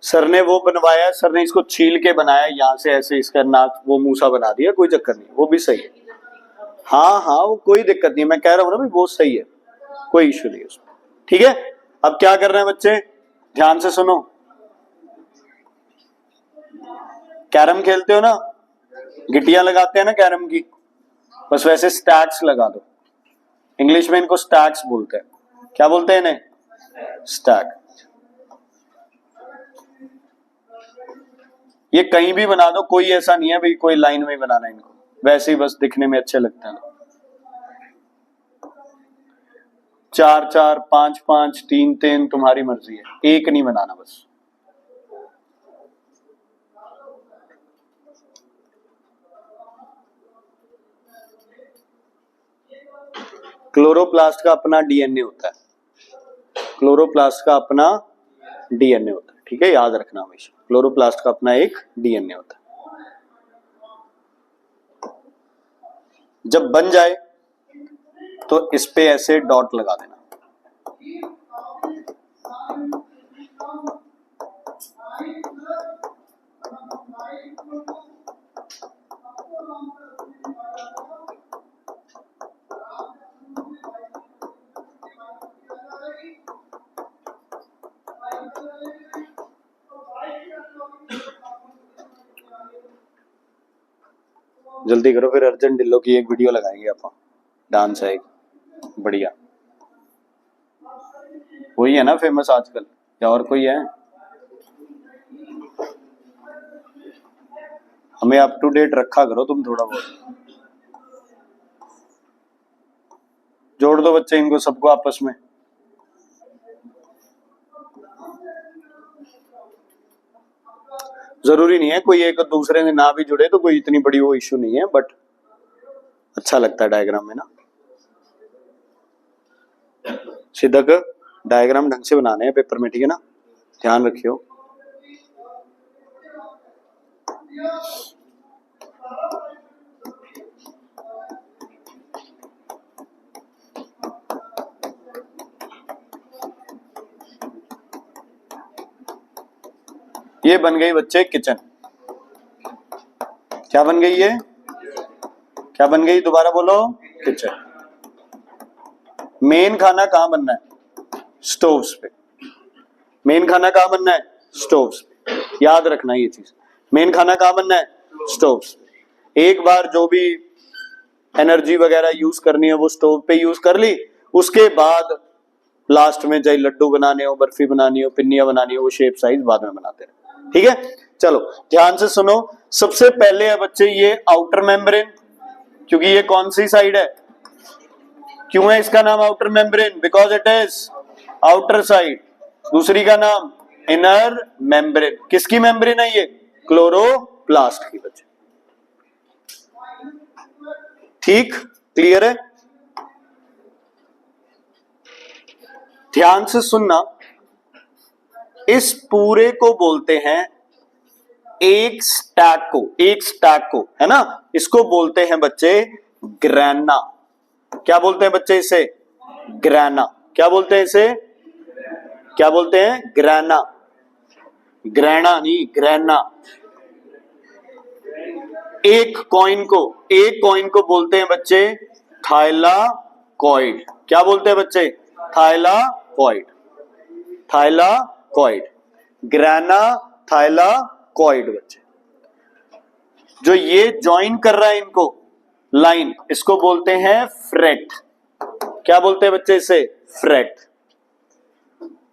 सर ने वो बनवाया, सर ने इसको छील के बनाया, यहां से ऐसे इसका नाक वो मूसा बना दिया, कोई चक्कर नहीं, वो भी सही है। हाँ हाँ वो कोई दिक्कत नहीं, मैं कह रहा हूं ना भाई वो सही है, कोई इश्यू नहीं है उसमें। ठीक है, अब क्या कर रहे हैं बच्चे, ध्यान से सुनो। कैरम खेलते हो ना, गिट्टियां लगाते हैं ना कैरम की, बस वैसे स्टैक्स लगा दो। इंग्लिश में इनको स्टैक्स बोलते हैं। क्या बोलते हैं इन्हें? स्टैक। ये कहीं भी बना दो, कोई ऐसा नहीं है भाई कोई लाइन में ही बनाना इनको, वैसे ही बस दिखने में अच्छे लगते हैं। 4 4 5 5 3 3 तुम्हारी मर्जी है, एक नहीं बनाना बस। क्लोरोप्लास्ट का अपना डीएनए होता है, क्लोरोप्लास्ट का अपना डीएनए होता है, ठीक है, याद रखना हमेशा, क्लोरोप्लास्ट का अपना एक डीएनए होता है। जब बन जाए तो इस पे ऐसे डॉट लगा देना। जल्दी करो फिर, अर्जेंट ढिल्लो की एक वीडियो लगाएंगे आप, डांस है एक बढ़िया, वही है ना फेमस आजकल, या और कोई है? हमें अप टू डेट रखा करो तुम थोड़ा बहुत, जोड़ दो बच्चे इनको सबको आपस में। जरूरी नहीं है कोई एक दूसरे में ना भी जुड़े तो कोई इतनी बड़ी वो इश्यू नहीं है, बट अच्छा लगता है डायग्राम में ना। सिद्धक डायग्राम ढंग से बनाने हैं पेपर में, ठीक है ना, ध्यान रखियो। ये बन गई बच्चे किचन। क्या बन गई ये? क्या बन गई? दोबारा बोलो, किचन। मेन खाना कहां बनना है? स्टोव्स पे। मेन खाना कहां बनना है? स्टोव्स पे। याद रखना ये चीज, मेन खाना कहां बनना है? स्टोव्स पे। एक बार जो भी एनर्जी वगैरह यूज करनी है वो स्टोव पे यूज कर ली, उसके बाद लास्ट में चाहे लड्डू बनाने हो, बर्फी बनानी हो, पिन्नियां बनानी हो, वो शेप साइज बाद में बनाते हैं, ठीक है। चलो ध्यान से सुनो, सबसे पहले है बच्चे ये आउटर मेम्ब्रेन, क्योंकि ये कौन सी साइड है? क्यों है इसका नाम outer membrane? Because it is outer side. दूसरी का नाम इनर मेम्ब्रेन। किसकी मेम्ब्रेन है ये? क्लोरोप्लास्ट की बच्चे। ठीक, क्लियर है? ध्यान से सुनना, इस पूरे को बोलते हैं एक स्टैक को, एक स्टैक को, है ना, इसको बोलते हैं बच्चे ग्रैना। क्या बोलते हैं बच्चे इसे? ग्रैना। क्या बोलते हैं इसे? क्या बोलते हैं? ग्रैना। ग्रैना नहीं, ग्रैना। एक कॉइन को बोलते हैं बच्चे थाइलाकॉइड। क्या बोलते हैं बच्चे? थाइलाकॉइड। थाइलाकॉइड, ग्रैना थाइलाकॉइड बच्चे। जो ये ज्वाइन कर रहा है इनको लाइन, इसको बोलते हैं फ्रेट। क्या बोलते हैं बच्चे इसे? फ्रेट।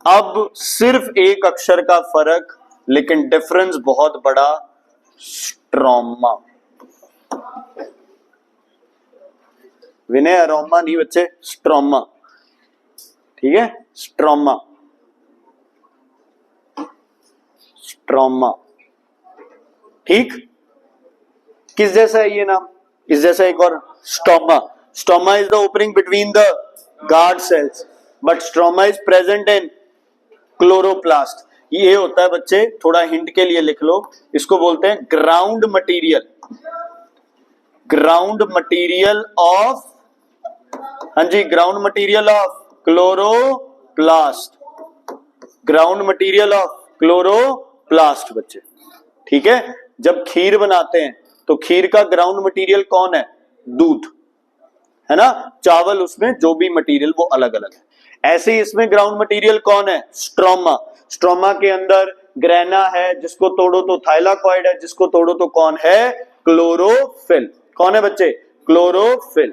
अब सिर्फ एक अक्षर का फर्क, लेकिन डिफरेंस बहुत बड़ा, स्ट्रोमा। विनय अरोमा नहीं बच्चे, स्ट्रोमा, ठीक है, स्ट्रोमा, स्ट्रोमा, ठीक। किस जैसा है ये नाम? इस जैसा एक और, stoma. Stoma is the opening between the guard cells, but stroma is present in chloroplast. ये होता है बच्चे, थोड़ा हिंट के लिए लिख लो, इसको बोलते हैं ground material. Ground material of, हाँ जी, ground material of chloroplast, ground material of chloroplast बच्चे। ठीक है, जब खीर बनाते हैं तो खीर का ग्राउंड मटेरियल कौन है? दूध, है ना। चावल उसमें जो भी मटेरियल वो अलग अलग है। ऐसे ही इसमें ग्राउंड मटेरियल कौन है? स्ट्रोमा। स्ट्रोमा के अंदर ग्रेना है, जिसको तोड़ो तो थाइलाकॉइड है, जिसको तोड़ो तो कौन है? क्लोरोफिल। कौन है बच्चे? क्लोरोफिल।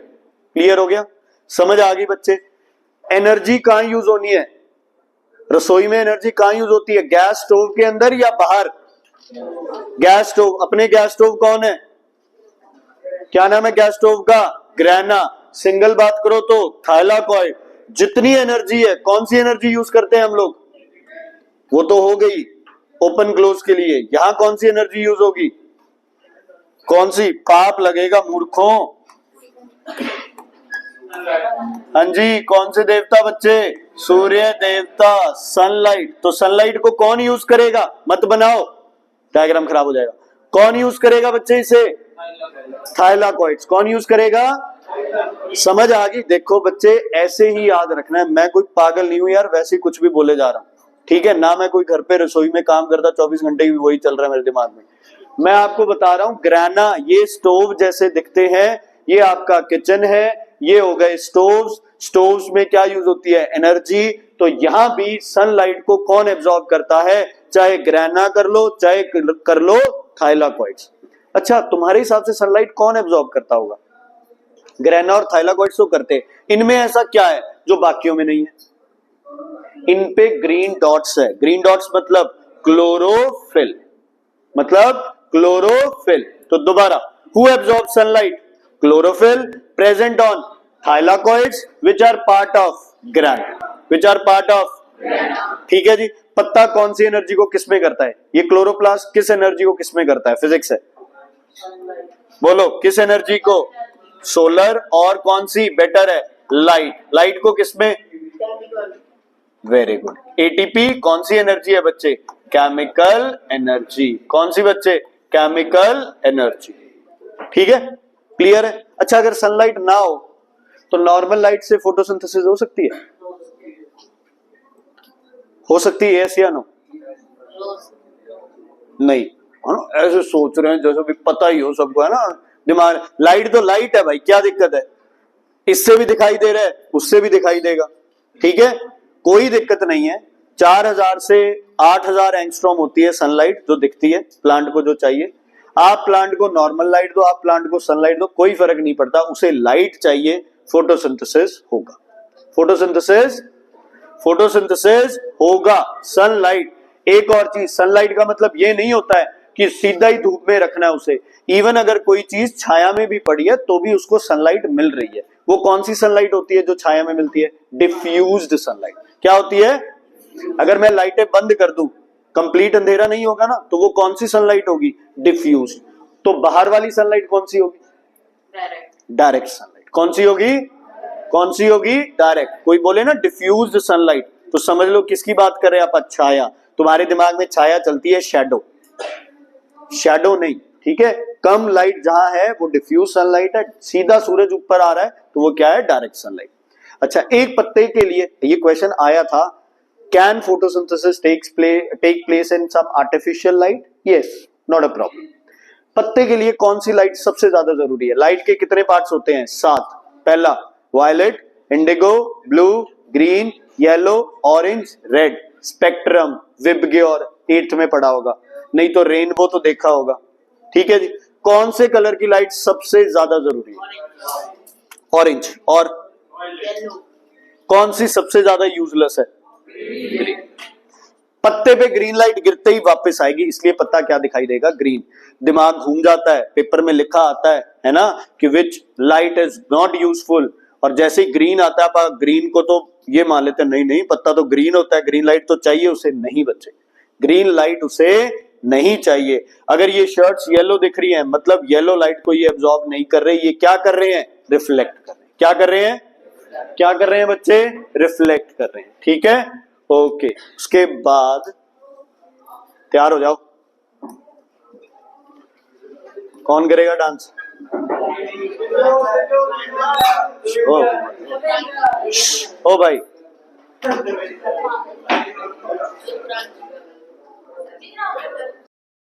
क्लियर हो गया? समझ आ गई बच्चे? एनर्जी कहां यूज होनी है? रसोई में एनर्जी कहां यूज होती है? गैस स्टोव के अंदर या बाहर? Gas stove. अपने गैस स्टोव कौन है? क्या नाम है गैस स्टोव का? ग्रेना। सिंगल बात करो तो थाइलाकॉइड। जितनी एनर्जी है, कौन सी एनर्जी यूज करते हैं हम लोग? वो तो हो गई ओपन क्लोज के लिए। यहां कौन सी एनर्जी यूज होगी? कौन सी? पाप लगेगा मूर्खों। हाँ जी, कौन से देवता बच्चे? सूर्य देवता, सनलाइट। तो सनलाइट को कौन यूज करेगा? मत बनाओ, डायग्राम खराब हो जाएगा। कौन यूज करेगा बच्चे इसे? थाइलाकॉइड्स। कौन यूज करेगा? समझ आ गई? देखो बच्चे, ऐसे ही याद रखना है। मैं कोई पागल नहीं हूं यार, वैसे ही कुछ भी बोले जा रहा हूं। ठीक है ना, मैं कोई घर पे रसोई में काम करता 24 घंटे भी वही चल रहा है मेरे दिमाग में। मैं आपको बता रहा हूं, ग्राना, ये स्टोव जैसे दिखते हैं, ये आपका किचन है, ये हो गए स्टोव्स। स्टोव्स में क्या यूज होती है? एनर्जी। तो यहां भी सनलाइट को कौन एब्जॉर्ब करता है? चाहे ग्रेना कर लो, चाहे कर लो थाइलाकॉइड्स। अच्छा, तुम्हारे हिसाब से सनलाइट कौन एब्जॉर्ब करता होगा? ग्रेना और थाइलाकॉइड्स तो करते। इनमें ऐसा क्या है जो बाकियों में नहीं है? इन पे ग्रीन डॉट्स है। ग्रीन डॉट्स मतलब क्लोरोफिल, मतलब क्लोरोफिल। तो दोबारा, who absorb sunlight? Chlorophyll present on thylakoids which are part of grana, which are part of. ठीक है जी। पत्ता कौन सी एनर्जी को किसमें करता है? ये क्लोरोप्लास्ट किस एनर्जी को किसमें करता है? फिजिक्स है, बोलो किस एनर्जी को? सोलर। और कौन सी बेटर है? लाइट। लाइट को किसमें? Very good. एटीपी कौन सी एनर्जी है बच्चे? Chemical energy. कौन सी बच्चे? Chemical energy. ठीक है, क्लियर है? अच्छा, अगर सनलाइट ना हो तो नॉर्मल लाइट से फोटोसिंथेसिस हो सकती है? हो सकती है, यस या नो? नहीं। ऐसे सोच रहे हैं जैसे भी पता ही हो सबको, है ना। दिमाग, लाइट तो लाइट है भाई, क्या दिक्कत है? इससे भी दिखाई दे रहा है, उससे भी दिखाई देगा। ठीक है, कोई दिक्कत नहीं है। 4000 से 8000 एंगस्ट्रॉम होती है सनलाइट जो दिखती है प्लांट को, जो चाहिए। आप प्लांट को नॉर्मल लाइट दो, आप प्लांट को सनलाइट दो, कोई फर्क नहीं पड़ता। उसे लाइट चाहिए, फोटोसिंथेसिस होगा। फोटोसिंथेसिस, फोटोसिंथेसिस होगा। सनलाइट। एक और चीज, सनलाइट का मतलब ये नहीं होता है कि सीधा ही धूप में रखना है उसे। इवन अगर कोई चीज छाया में भी पड़ी है तो भी उसको सनलाइट मिल रही है। वो कौन सी सनलाइट होती है जो छाया में मिलती है? Diffused sunlight. क्या होती है? अगर मैं लाइटें बंद कर दूं, कंप्लीट अंधेरा नहीं होगा ना, तो वो कौन सी सनलाइट होगी? डिफ्यूज। तो बाहर वाली सनलाइट कौन सी होगी? Direct sunlight. कौन सी होगी? कौन सी होगी? डायरेक्ट। कोई बोले ना डिफ्यूज्ड सनलाइट, तो समझ लो किसकी बात कर रहे हैं आप? छाया। तुम्हारे दिमाग में छाया चलती है, शैडो। शैडो नहीं, ठीक है। कम लाइट जहां है वो डिफ्यूज सनलाइट है। सीधा सूरज ऊपर आ रहा है तो वो क्या है? Direct sunlight. अच्छा, एक पत्ते के लिए ये क्वेश्चन आया था, can photosynthesis take place in some artificial light? Yes, not a problem. पत्ते के लिए कौन सी लाइट सबसे ज्यादा जरूरी है? लाइट के कितने पार्ट्स होते हैं? 7। पहला violet, indigo, blue, green, yellow, orange, red. Spectrum, VIBGYOR 8th में पढ़ा होगा, नहीं तो रेनबो तो देखा होगा। ठीक है जी। कौन से कलर की लाइट सबसे ज्यादा जरूरी है? ऑरेंज। और कौन सी सबसे ज्यादा यूजलेस है? ग्रीन। पत्ते पे ग्रीन लाइट गिरते ही वापस आएगी, इसलिए पत्ता क्या दिखाई देगा? ग्रीन। दिमाग घूम जाता है, पेपर में लिखा आता है ना, कि which light is not useful, और जैसे ही ग्रीन आता है आप ग्रीन को तो ये मान लेते हैं, नहीं नहीं पत्ता तो ग्रीन होता है, ग्रीन लाइट तो चाहिए उसे। नहीं बच्चे, ग्रीन लाइट उसे नहीं चाहिए। अगर ये शर्ट्स येलो दिख रही है, मतलब येलो लाइट को ये एब्जॉर्ब नहीं कर रहे, ये क्या कर रहे हैं? रिफ्लेक्ट कर रहे हैं। क्या कर रहे हैं? क्या कर रहे हैं बच्चे? रिफ्लेक्ट कर रहे हैं। ठीक है, ओके। उसके बाद तैयार हो जाओ। कौन करेगा डांस? ओ भाई